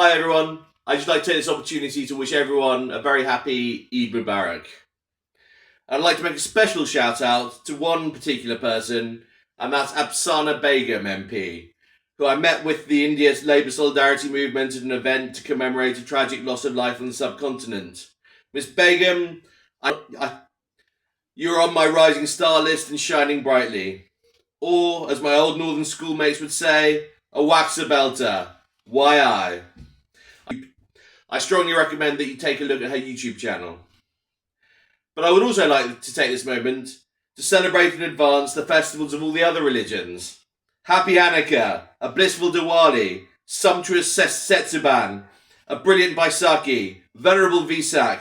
Hi everyone, I'd just like to take this opportunity to wish everyone a very happy Eid Mubarak. I'd like to make a special shout out to one particular person, and that's Afsana Begum MP, who I met with the India's Labour Solidarity Movement at an event to commemorate a tragic loss of life on the subcontinent. Miss Begum, you're on my rising star list and shining brightly. Or, as my old northern schoolmates would say, a waxer belter. Why I strongly recommend that you take a look at her YouTube channel. But I would also like to take this moment to celebrate in advance the festivals of all the other religions. Happy Hanukkah, a blissful Diwali, sumptuous Setsuban, a brilliant Baisakhi, venerable Vesak,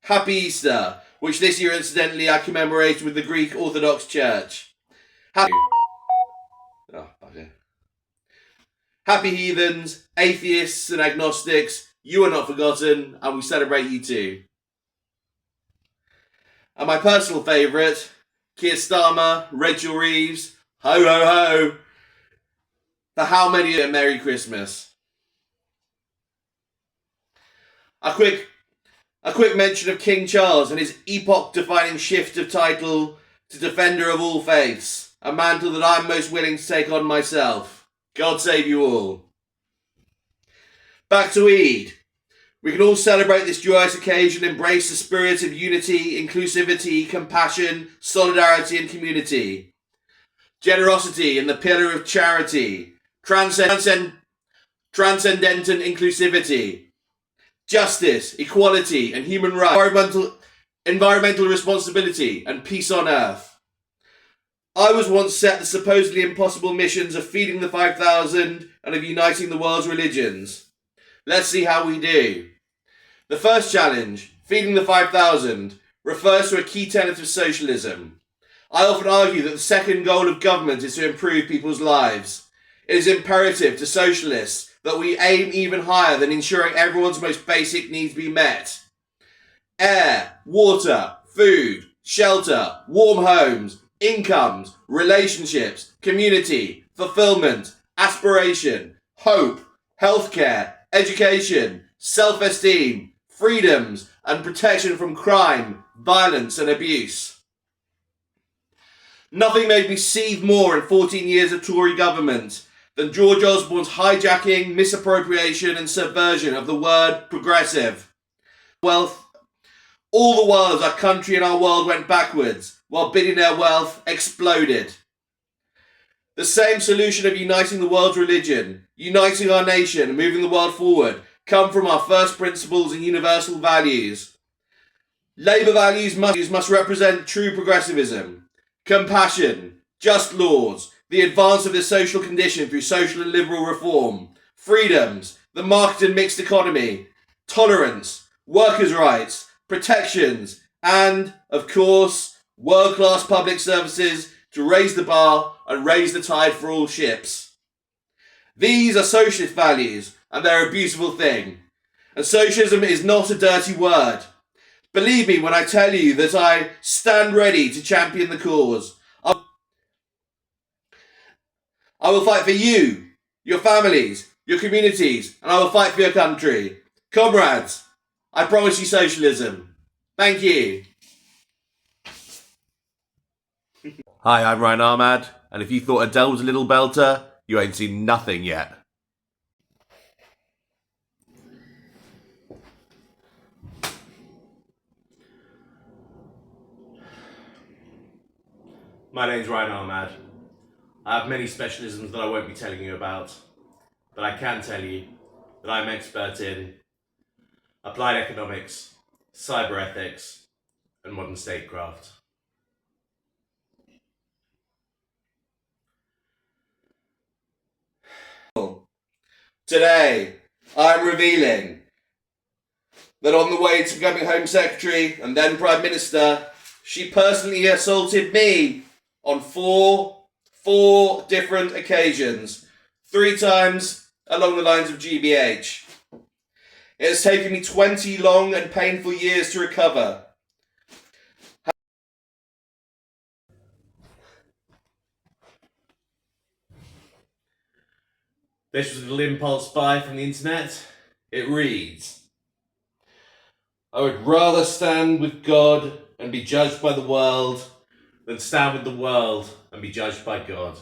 Happy Easter, which this year incidentally I commemorate with the Greek Orthodox Church. Happy heathens, atheists and agnostics, you are not forgotten, and we celebrate you too. And my personal favourite, Keir Starmer, Rachel Reeves, ho ho ho, for how many a Merry Christmas. A quick mention of King Charles and his epoch-defining shift of title to Defender of all Faiths, a mantle that I'm most willing to take on myself. God save you all. Back to Eid. We can all celebrate this joyous occasion, embrace the spirit of unity, inclusivity, compassion, solidarity and community. Generosity in the pillar of charity. Transcendent inclusivity. Justice, equality and human rights. Environmental responsibility and peace on earth. I was once set the supposedly impossible missions of feeding the 5,000 and of uniting the world's religions. Let's see how we do. The first challenge, feeding the 5,000, refers to a key tenet of socialism. I often argue that the second goal of government is to improve people's lives. It is imperative to socialists that we aim even higher than ensuring everyone's most basic needs be met. Air, water, food, shelter, warm homes, incomes, relationships, community, fulfillment, aspiration, hope, healthcare, education, self-esteem, freedoms, and protection from crime, violence, and abuse. Nothing made me seethe more in 14 years of Tory government than George Osborne's hijacking, misappropriation, and subversion of the word progressive. Wealth, all the while as our country and our world went backwards, while billionaire wealth exploded. The same solution of uniting the world's religion, uniting our nation and moving the world forward come from our first principles and universal values. Labour values must represent true progressivism, compassion, just laws, the advance of the social condition through social and liberal reform, freedoms, the market and mixed economy, tolerance, workers' rights, protections, and, of course, world-class public services to raise the bar and raise the tide for all ships. These are socialist values, and they're a beautiful thing. And socialism is not a dirty word. Believe me when I tell you that I stand ready to champion the cause. I will fight for you, your families, your communities, and I will fight for your country. Comrades, I promise you socialism. Thank you. Hi, I'm Ryan Ahmad, and if you thought Adele was a little belter, you ain't seen nothing yet. My name's Ryan Ahmad. I have many specialisms that I won't be telling you about, but I can tell you that I'm expert in applied economics, cyber ethics, and modern statecraft. Today, I'm revealing that on the way to becoming Home Secretary and then Prime Minister, she personally assaulted me on four different occasions, 3 times along the lines of GBH. It has taken me 20 long and painful years to recover. This was a little impulse buy from the internet. It reads, I would rather stand with God and be judged by the world than stand with the world and be judged by God.